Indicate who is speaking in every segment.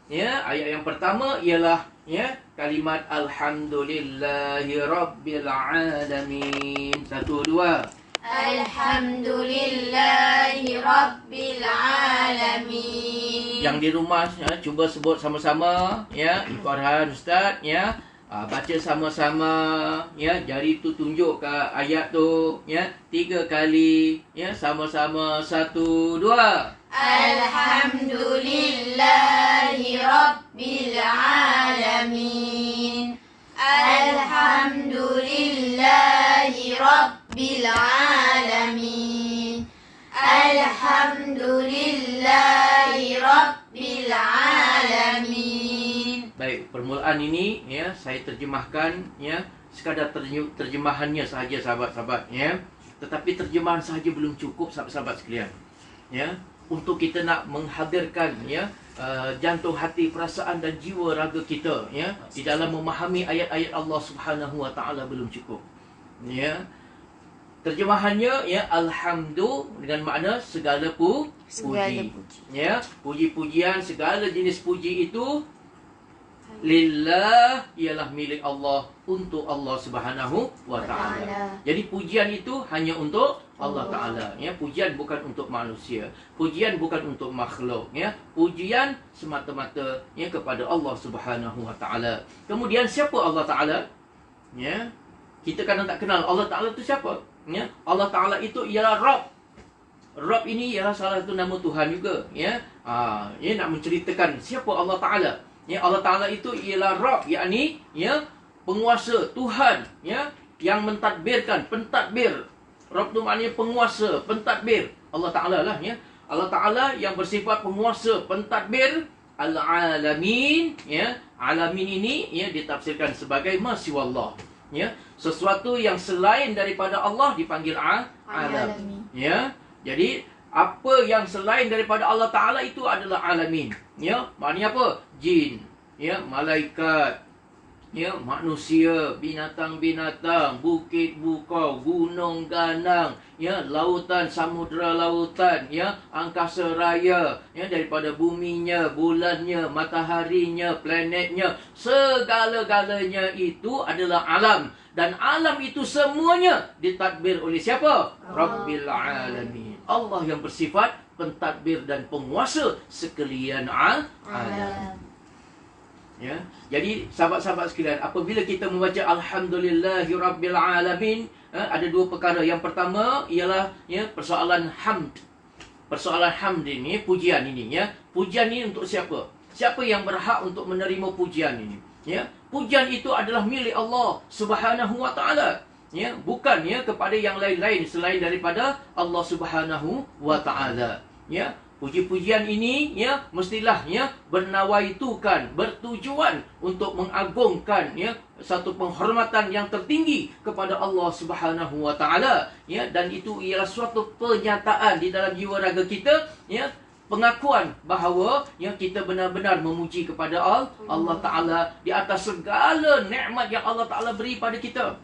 Speaker 1: Ya, ayat yang pertama ialah kalimat alhamdulillahi rabbil alamin. 1 2.
Speaker 2: Alhamdulillahi Rabbil Alamin.
Speaker 1: Yang di rumah cuba sebut sama-sama Ibu Farhan Ustaz baca sama-sama jari tu tunjuk ke ayat tu 3 kali sama-sama. 1 2.
Speaker 2: Alhamdulillahi Rabbil Alamin. Alhamdulillahi Rabbil Alamin. Alhamdulillahi Rabbil Alamin.
Speaker 1: Baik, permulaan ini saya terjemahkan sekadar terjemahannya sahaja sahabat-sahabat Tetapi terjemahan sahaja belum cukup sahabat-sahabat sekalian. Untuk kita nak menghadirkan jantung hati, perasaan dan jiwa raga kita di dalam memahami ayat-ayat Allah Subhanahu Wa Taala belum cukup. Terjemahannya alhamdu dengan makna segala puji. Puji-pujian, segala jenis puji itu lillah, ialah milik Allah, untuk Allah Subhanahu Wa Taala. Jadi pujian itu hanya untuk Allah Taala. Pujian bukan untuk manusia. Pujian bukan untuk makhluk. Pujian semata-mata kepada Allah Subhanahu Wa Taala. Kemudian siapa Allah Taala? Kita kadang tak kenal Allah Taala itu siapa. Allah Taala itu ialah Rabb. Rabb ini ialah salah satu nama Tuhan juga. Nak menceritakan siapa Allah Taala. Allah Ta'ala itu ialah Rabb, yakni penguasa, Tuhan yang mentadbirkan, pentadbir. Rabb itu maknanya penguasa, pentadbir. Allah Ta'ala lah Allah Ta'ala yang bersifat penguasa, pentadbir. Al-Alamin Alamin ini ditafsirkan sebagai ma siwa Allah. Sesuatu yang selain daripada Allah dipanggil alam. Jadi apa yang selain daripada Allah Ta'ala itu adalah alamin. Maknanya apa? Jin, malaikat, manusia, binatang-binatang, bukit bukau, gunung ganang, lautan, samudera lautan, angkasa raya, daripada buminya, bulannya, mataharinya, planetnya, segala-galanya itu adalah alam. Dan alam itu semuanya ditadbir oleh siapa? Rabbil Alamin. Allah yang bersifat pentadbir dan penguasa sekalian alam. Jadi sahabat-sahabat sekalian, apabila kita membaca Alhamdulillahi Rabbil Alamin, ada dua perkara. Yang pertama ialah persoalan hamd. Persoalan hamd ini, pujian ini Pujian ini untuk siapa? Siapa yang berhak untuk menerima pujian ini? Pujian itu adalah milik Allah Subhanahu Wa Taala. Bukan kepada yang lain-lain selain daripada Allah Subhanahu Wa Taala. Puji-pujian ini mestilah bernawaitukan, bertujuan untuk mengagungkan satu penghormatan yang tertinggi kepada Allah Subhanahu Wa Taala. Dan itu ialah suatu pernyataan di dalam jiwa raga kita, pengakuan bahawa kita benar-benar memuji kepada Allah Ta'ala di atas segala nikmat yang Allah Ta'ala beri pada kita.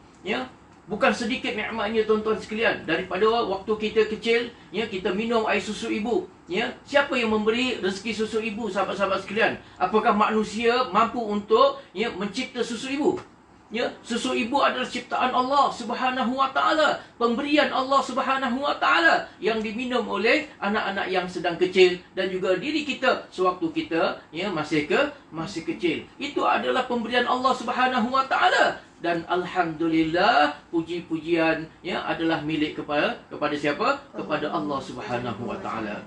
Speaker 1: Bukan sedikit nikmatnya tuan-tuan sekalian. Daripada waktu kita kecil, kita minum air susu ibu. Siapa yang memberi rezeki susu ibu, sahabat-sahabat sekalian? Apakah manusia mampu untuk mencipta susu ibu? Susu ibu adalah ciptaan Allah Subhanahu Wa Taala, pemberian Allah Subhanahu Wa Taala yang diminum oleh anak-anak yang sedang kecil dan juga diri kita sewaktu kita masih kecil. Itu adalah pemberian Allah Subhanahu Wa Taala. Dan alhamdulillah, puji-pujian adalah milik kepada siapa? Kepada Allah Subhanahu Wa Taala.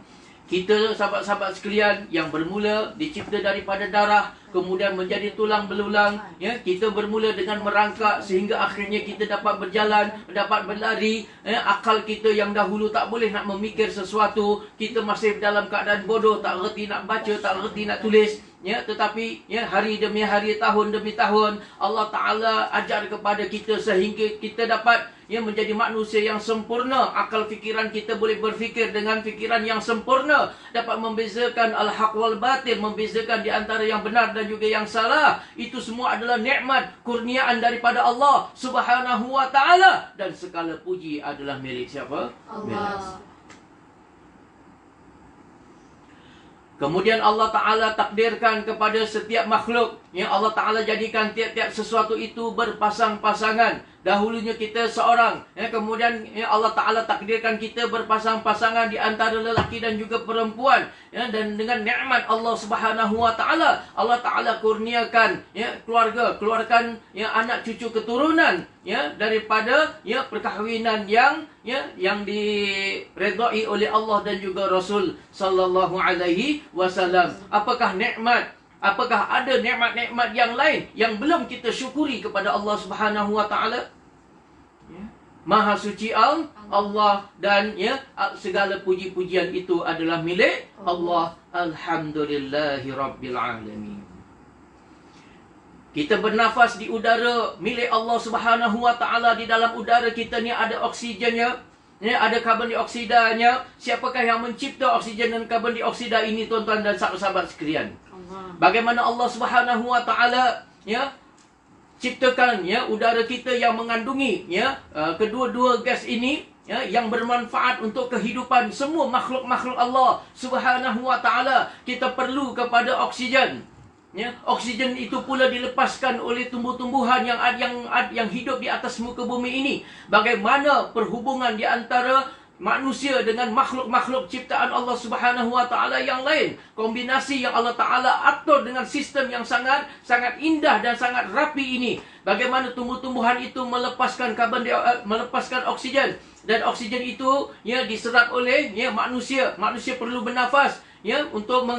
Speaker 1: Kita sahabat-sahabat sekalian yang bermula dicipta daripada darah, kemudian menjadi tulang belulang, kita bermula dengan merangkak sehingga akhirnya kita dapat berjalan, dapat berlari. Akal kita yang dahulu tak boleh nak memikir sesuatu, kita masih dalam keadaan bodoh, tak reti nak baca, tak reti nak tulis. Tetapi hari demi hari, tahun demi tahun, Allah Ta'ala ajar kepada kita sehingga kita dapat menjadi manusia yang sempurna. Akal fikiran kita boleh berfikir dengan fikiran yang sempurna, dapat membezakan al-haq wal batil, membezakan di antara yang benar dan juga yang salah. Itu semua adalah nikmat, kurniaan daripada Allah Subhanahu Wa Ta'ala. Dan segala puji adalah milik siapa? Allah. Kemudian Allah Ta'ala takdirkan kepada setiap makhluk. Ya, Allah Ta'ala jadikan tiap-tiap sesuatu itu berpasang-pasangan. Dahulunya kita seorang. Ya, kemudian ya, Allah Ta'ala takdirkan kita berpasang-pasangan di antara lelaki dan juga perempuan. Ya, dan dengan nikmat Allah Subhanahu Wa Ta'ala, Allah Ta'ala kurniakan ya, keluarga, keluarkan ya, anak cucu keturunan ya, daripada ya, perkahwinan yang diredai oleh Allah dan juga Rasul sallallahu alaihi wasallam. Apakah nikmat? Apakah ada nikmat-nikmat yang lain yang belum kita syukuri kepada Allah Subhanahu wa taala? Ya. Maha suci Allah dan ya, segala puji-pujian itu adalah milik Allah. Alhamdulillahi rabbil alamin. Kita bernafas di udara milik Allah Subhanahu wa taala. Di dalam udara kita ni ada oksigennya, ya, ada karbon dioksidanya. Siapakah yang mencipta oksigen dan karbon dioksida ini, tuan-tuan dan sahabat-sahabat sekalian? Bagaimana Allah Subhanahu wa taala ya ciptakan ya udara kita yang mengandungi ya kedua-dua gas ini ya, yang bermanfaat untuk kehidupan semua makhluk-makhluk Allah Subhanahu wa taala. Kita perlu kepada oksigen. Ya, oksigen itu pula dilepaskan oleh tumbuh-tumbuhan yang hidup di atas muka bumi ini. Bagaimana perhubungan di antara manusia dengan makhluk-makhluk ciptaan Allah Subhanahu wa taala yang lain? Kombinasi yang Allah Taala atur dengan sistem yang sangat indah dan sangat rapi ini. Bagaimana tumbuh-tumbuhan itu melepaskan melepaskan oksigen, dan oksigen itu ya diserap oleh ya manusia. Manusia perlu bernafas ya untuk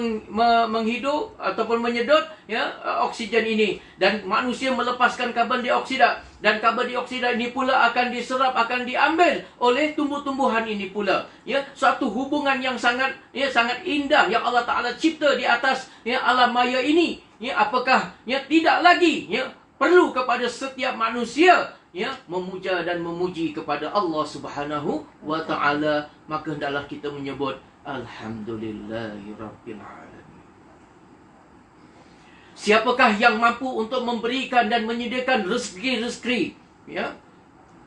Speaker 1: menghidup ataupun menyedot ya oksigen ini, dan manusia melepaskan karbon dioksida, dan karbon dioksida ini pula akan diserap, akan diambil oleh tumbuh-tumbuhan ini pula. Ya, suatu hubungan yang sangat indah yang Allah Taala cipta di atas ya alam maya ini. Ya, apakah ya tidak lagi ya perlu kepada setiap manusia ya memuja dan memuji kepada Allah Subhanahu wa taala? Maka hendaklah kita menyebut Alhamdulillahirabbil alamin. Siapakah yang mampu untuk memberikan dan menyediakan rezeki-rezeki? Ya.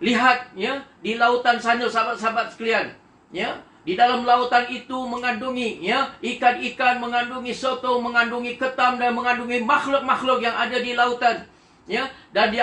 Speaker 1: Lihat ya di lautan sana sahabat-sahabat sekalian, ya. Di dalam lautan itu mengandungi ya ikan-ikan, mengandungi soto, mengandungi ketam, dan mengandungi makhluk-makhluk yang ada di lautan. Ya, dan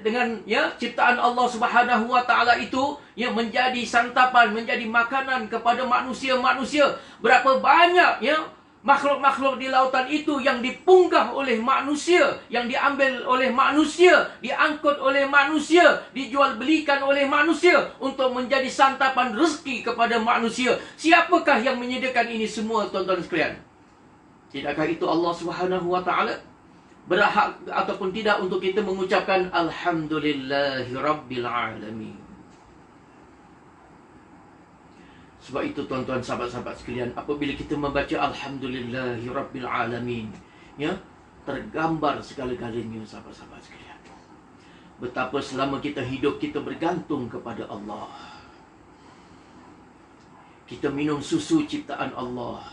Speaker 1: dengan ya ciptaan Allah Subhanahu wa taala itu ya menjadi santapan, menjadi makanan kepada manusia-manusia. Berapa banyak ya makhluk-makhluk di lautan itu yang dipunggah oleh manusia, yang diambil oleh manusia, diangkut oleh manusia, dijual belikan oleh manusia untuk menjadi santapan rezeki kepada manusia. Siapakah yang menyediakan ini semua, tuan-tuan sekalian? Tidakkah itu Allah Subhanahu wa taala? Berhak ataupun tidak untuk kita mengucapkan Alhamdulillahirabbil alamin. Sebab itu tuan-tuan sahabat-sahabat sekalian, apabila kita membaca Alhamdulillahirabbil alamin, ya, tergambar segala-galanya sahabat-sahabat sekalian. Betapa selama kita hidup kita bergantung kepada Allah. Kita minum susu ciptaan Allah.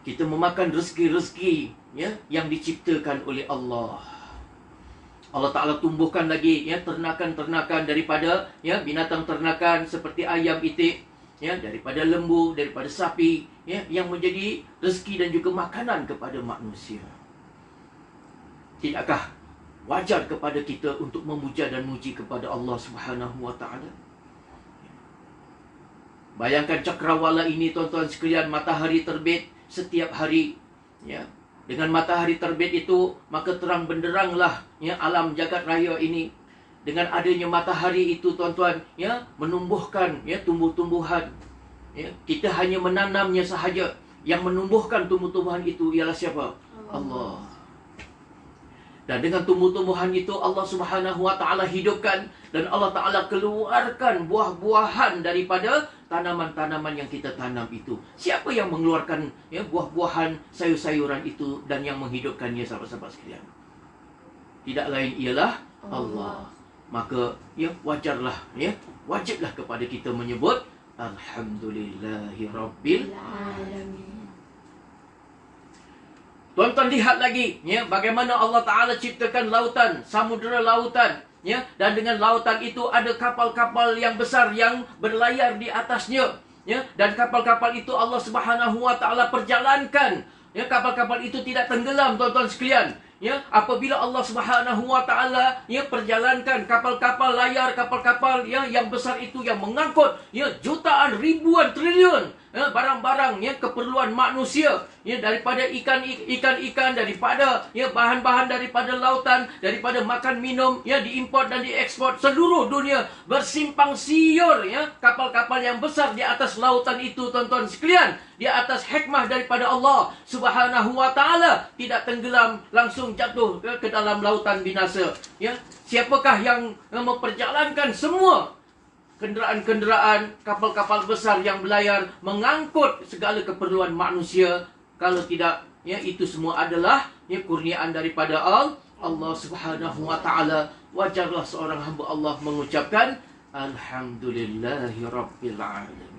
Speaker 1: Kita memakan rezeki-rezeki ya yang diciptakan oleh Allah. Allah Ta'ala tumbuhkan lagi ya ternakan-ternakan daripada ya binatang ternakan seperti ayam itik, ya, daripada lembu, daripada sapi, ya, yang menjadi rezeki dan juga makanan kepada manusia. Tidakkah wajar kepada kita untuk memuja dan muji kepada Allah Subhanahu wa taala? Bayangkan cakrawala ini, tuan-tuan sekalian, matahari terbit setiap hari, ya. Dengan matahari terbit itu, maka terang benderanglah ya alam jagat raya ini. Dengan adanya matahari itu, tuan-tuan, ya, menumbuhkan ya tumbuh-tumbuhan. Ya, kita hanya menanamnya sahaja. Yang menumbuhkan tumbuh-tumbuhan itu ialah siapa? Allah. Dan dengan tumbuh-tumbuhan itu Allah Subhanahu wa taala hidupkan, dan Allah Taala keluarkan buah-buahan daripada tanaman-tanaman yang kita tanam itu. Siapa yang mengeluarkan ya buah-buahan, sayur-sayuran itu dan yang menghidupkannya, sahabat-sahabat sekalian? Tidak lain ialah Allah. Maka ya wajarlah, ya, wajiblah kepada kita menyebut Alhamdulillahirabbil alamin. Tuan-tuan lihat lagi ya bagaimana Allah Taala ciptakan lautan, samudera lautan, ya, dan dengan lautan itu ada kapal-kapal yang besar yang berlayar di atasnya, ya, dan kapal-kapal itu Allah Subhanahu wa taala perjalankan. Ya, kapal-kapal itu tidak tenggelam, tuan-tuan sekalian. Ya, apabila Allah Subhanahu wa taala ya perjalankan kapal-kapal layar, kapal-kapal ya yang besar itu yang mengangkut ya jutaan, ribuan, triliun ya, barang-barang ya keperluan manusia ya, daripada ikan-ikan, daripada ya bahan-bahan daripada lautan, daripada makan minum ya, diimport dan diekspor seluruh dunia, bersimpang siur ya kapal-kapal yang besar di atas lautan itu, tuan-tuan sekalian, di atas hikmah daripada Allah Subhanahu wa taala, tidak tenggelam, langsung jatuh ke dalam lautan binasa. Ya, siapakah yang memperjalankan semua kenderaan-kenderaan, kapal-kapal besar yang berlayar mengangkut segala keperluan manusia? Kalau tidak, ya itu semua adalah ya kurniaan daripada Allah Subhanahu wa taala. Wajarlah seorang hamba Allah mengucapkan alhamdulillahirabbil alamin.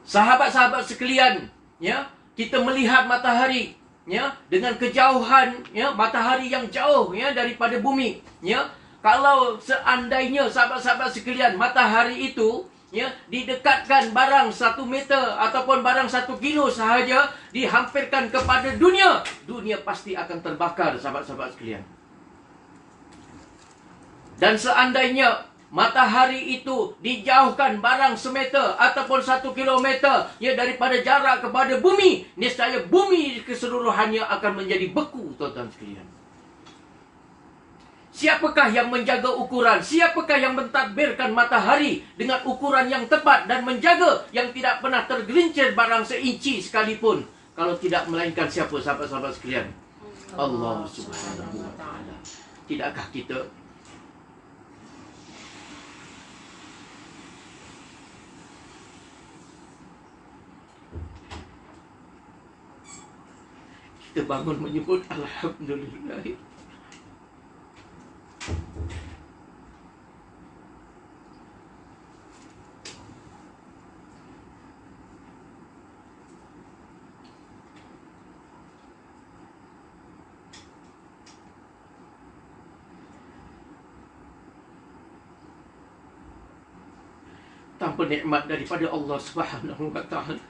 Speaker 1: Sahabat-sahabat sekalian, ya, kita melihat matahari ya dengan kejauhan ya, matahari yang jauh ya daripada bumi ya. Kalau seandainya sahabat-sahabat sekalian, matahari itu ya didekatkan barang 1 meter ataupun barang 1 kilo sahaja, dihampirkan kepada dunia, dunia pasti akan terbakar, sahabat-sahabat sekalian. Dan seandainya matahari itu dijauhkan barang semeter ataupun 1 kilometer ya daripada jarak kepada bumi, niscaya bumi keseluruhannya akan menjadi beku, tuan-tuan sekalian. Siapakah yang menjaga ukuran? Siapakah yang mentadbirkan matahari dengan ukuran yang tepat dan menjaga yang tidak pernah tergelincir barang seinci sekalipun? Kalau tidak melainkan siapa, sahabat-sahabat sekalian? Allah Subhanahu wa taala. Tidakkah kita bangun menyebut alhamdulillah? Tanpa nikmat daripada Allah Subhanahu wa taala,